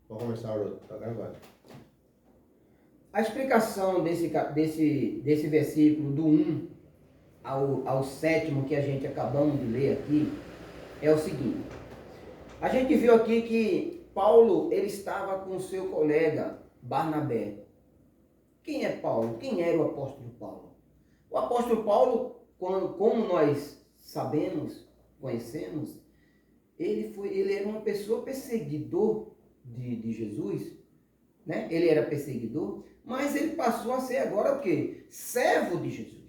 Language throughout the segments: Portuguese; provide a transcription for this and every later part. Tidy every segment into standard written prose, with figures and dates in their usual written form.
Vou começar, Haroldo. Tá gravado. A explicação desse versículo do 1 ao 7 que a gente acabamos de ler aqui é o seguinte. A gente viu aqui que Paulo ele estava com seu colega Barnabé. Quem é Paulo? Quem era o apóstolo Paulo? O apóstolo Paulo, como nós sabemos, conhecemos, ele era uma pessoa perseguidor de Jesus, né? Ele era perseguidor, mas ele passou a ser agora o quê? Servo de Jesus.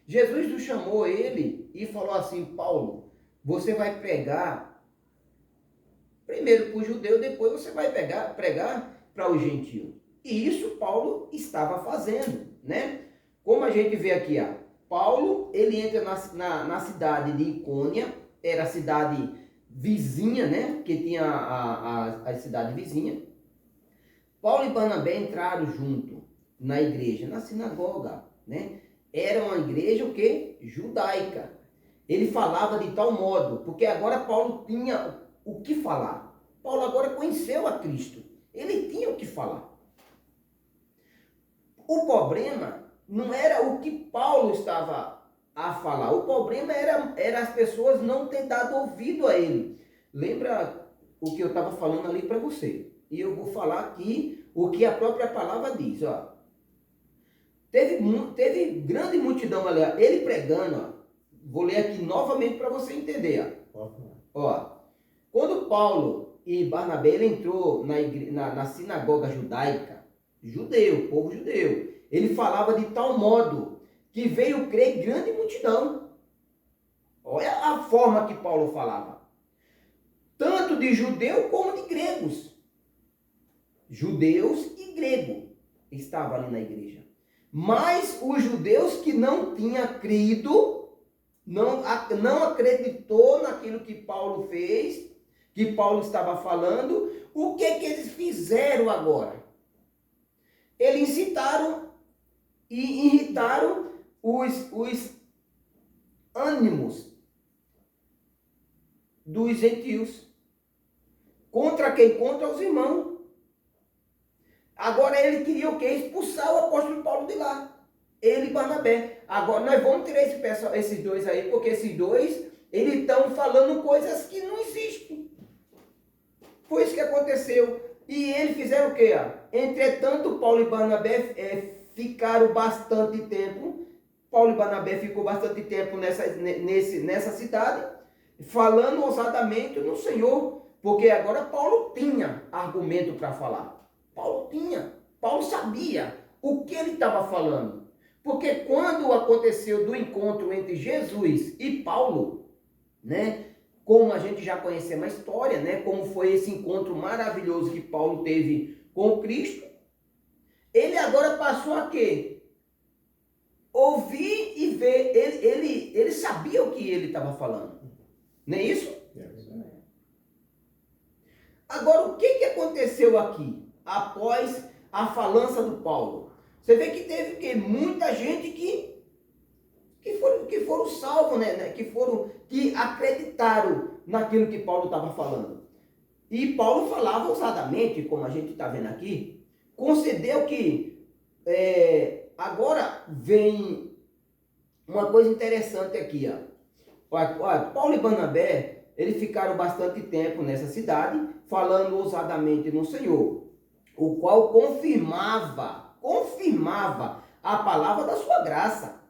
Jesus chamou ele e falou assim: Paulo, você vai pregar primeiro para o judeu, depois você vai pregar para o gentio. E isso Paulo estava fazendo, né? Como a gente vê aqui, ó, Paulo, ele entra na cidade de Icônia, era a cidade vizinha, né? Que tinha a cidade vizinha. Paulo e Barnabé entraram junto na igreja, na sinagoga, né? Era uma igreja o quê? Judaica. Ele falava de tal modo, porque agora Paulo tinha o que falar. Paulo agora conheceu a Cristo. Ele tinha o que falar. O problema não era o que Paulo estava a falar. O problema era as pessoas não ter dado ouvido a ele. Lembra o que eu estava falando ali para você? E eu vou falar aqui o que a própria palavra diz. Ó. Teve grande multidão ali. Ó. Ele pregando. Ó. Vou ler aqui novamente para você entender. Ó. Quando Paulo e Barnabé ele entrou na sinagoga judaica, judeu, povo judeu, ele falava de tal modo que veio crer grande multidão. Olha a forma que Paulo falava. Tanto de judeu como de gregos. Judeus e grego estavam ali na igreja. Mas os judeus que não tinham crido, não acreditou naquilo que Paulo fez, que Paulo estava falando, o que eles fizeram agora? Eles incitaram e irritaram os ânimos dos gentios. Contra quem? Contra os irmãos. Agora ele queria o quê? Expulsar o apóstolo Paulo de lá. Ele e Barnabé. Agora nós vamos tirar esses dois aí, porque esses dois, eles estão falando coisas que não existem. Foi isso que aconteceu. E eles fizeram o quê? Entretanto, Paulo e Barnabé ficaram bastante tempo. Paulo e Barnabé ficou bastante tempo nessa cidade, falando ousadamente no Senhor. Porque agora Paulo tinha argumento para falar. Paulo tinha. Paulo sabia o que ele estava falando. Porque quando aconteceu do encontro entre Jesus e Paulo, né? Como a gente já conheceu a história, né? Como foi esse encontro maravilhoso que Paulo teve com Cristo, ele agora passou a quê? Ouvir e ver. Ele sabia o que ele estava falando. Não é isso? Agora, o que aconteceu aqui? Após a falança do Paulo. Você vê que teve muita gente que foram salvos, né? Que acreditaram naquilo que Paulo estava falando. E Paulo falava ousadamente, como a gente está vendo aqui, concedeu que agora vem uma coisa interessante aqui. Olha, Paulo e Barnabé, eles ficaram bastante tempo nessa cidade, falando ousadamente no Senhor, o qual confirmava a palavra da sua graça,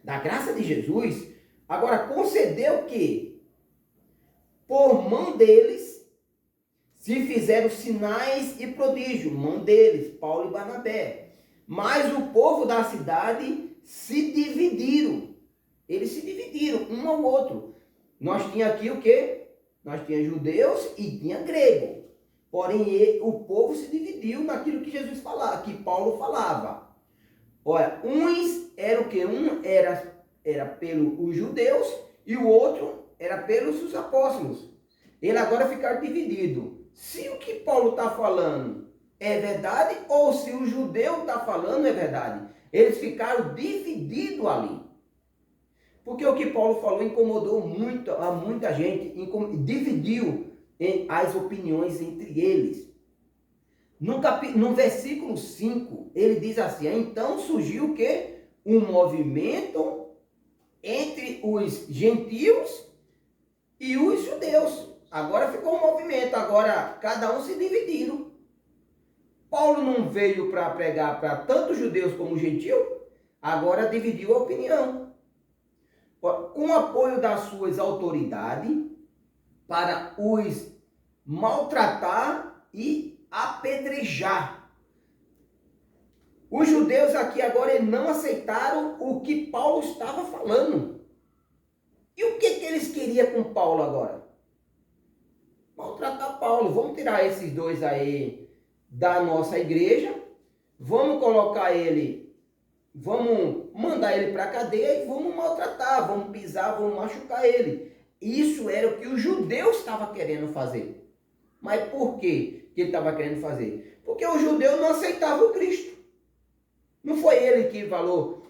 da graça de Jesus. Agora, concedeu que, por mão deles, se fizeram sinais e prodígios, mão deles, Paulo e Barnabé. Mas o povo da cidade se dividiram. Eles se dividiram, um ao outro. Nós tinha aqui o quê? Nós tinha judeus e tinha grego. Porém, o povo se dividiu naquilo que Jesus falava, que Paulo falava. Olha, uns era o quê? Um era pelos judeus e o outro era pelos apóstolos. Ele agora ficaram divididos. Se o que Paulo está falando é verdade ou se o judeu está falando é verdade. Eles ficaram divididos ali. Porque o que Paulo falou incomodou muito a muita gente, dividiu as opiniões entre eles. No versículo 5, ele diz assim: então surgiu o quê? Um movimento entre os gentios e os judeus. Agora ficou um movimento, agora cada um se dividiram. Paulo não veio para pregar para tanto judeus como gentios, agora dividiu a opinião. Com o apoio das suas autoridades, para os maltratar e apedrejar. Os judeus aqui agora não aceitaram o que Paulo estava falando. E o que eles queriam com Paulo agora? Maltratar Paulo. Vamos tirar esses dois aí da nossa igreja, vamos colocar ele, vamos mandar ele para a cadeia e vamos maltratar, vamos pisar, vamos machucar ele. Isso era o que os judeus estavam querendo fazer. Mas por que ele estava querendo fazer? Porque o judeu não aceitava o Cristo. Não foi ele que falou,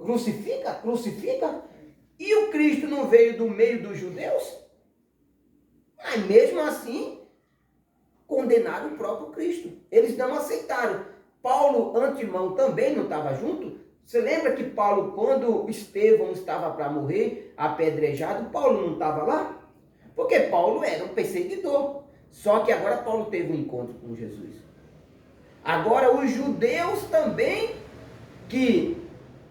crucifica, crucifica? E o Cristo não veio do meio dos judeus? Mas mesmo assim, condenaram o próprio Cristo. Eles não aceitaram. Paulo, antemão, também não estava junto. Você lembra que Paulo, quando Estevão estava para morrer, apedrejado, Paulo não estava lá? Porque Paulo era um perseguidor. Só que agora Paulo teve um encontro com Jesus. Agora os judeus também, que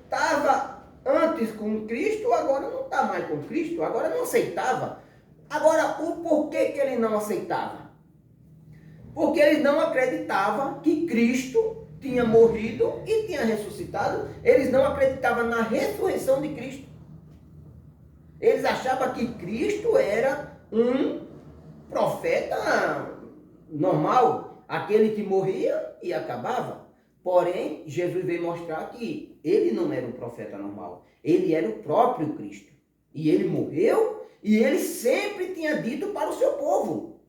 estava antes com Cristo, agora não está mais com Cristo, agora não aceitava. Agora, o porquê que ele não aceitava? Porque eles não acreditavam que Cristo tinha morrido e tinha ressuscitado. Eles não acreditavam na ressurreição de Cristo. Eles achavam que Cristo era um profeta normal, aquele que morria e acabava. Porém, Jesus veio mostrar que ele não era um profeta normal. Ele era o próprio Cristo. E ele morreu e ele sempre tinha dito para o seu povo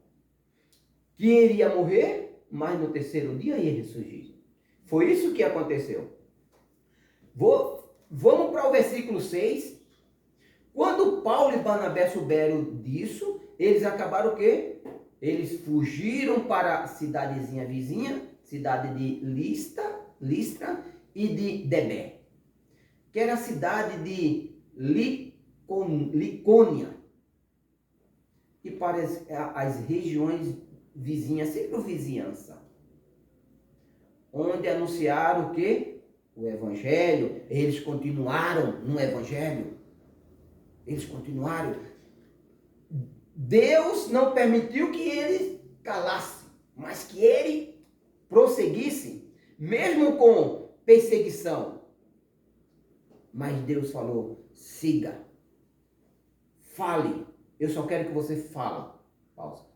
que iria morrer, mas no terceiro dia ia ressurgir. Foi isso que aconteceu. Vamos para o versículo 6. Quando Paulo e Barnabé souberam disso, eles acabaram o quê? Eles fugiram para a cidadezinha vizinha, cidade de Listra e de Debé, que era a cidade de Licônia, e para as regiões vizinhas, sempre vizinhança, onde anunciaram o quê? O Evangelho. Eles continuaram no Evangelho. Eles continuaram. Deus não permitiu que eles calassem, mas que ele prosseguisse, mesmo com perseguição. Mas Deus falou: siga, fale. Eu só quero que você fale. Pausa.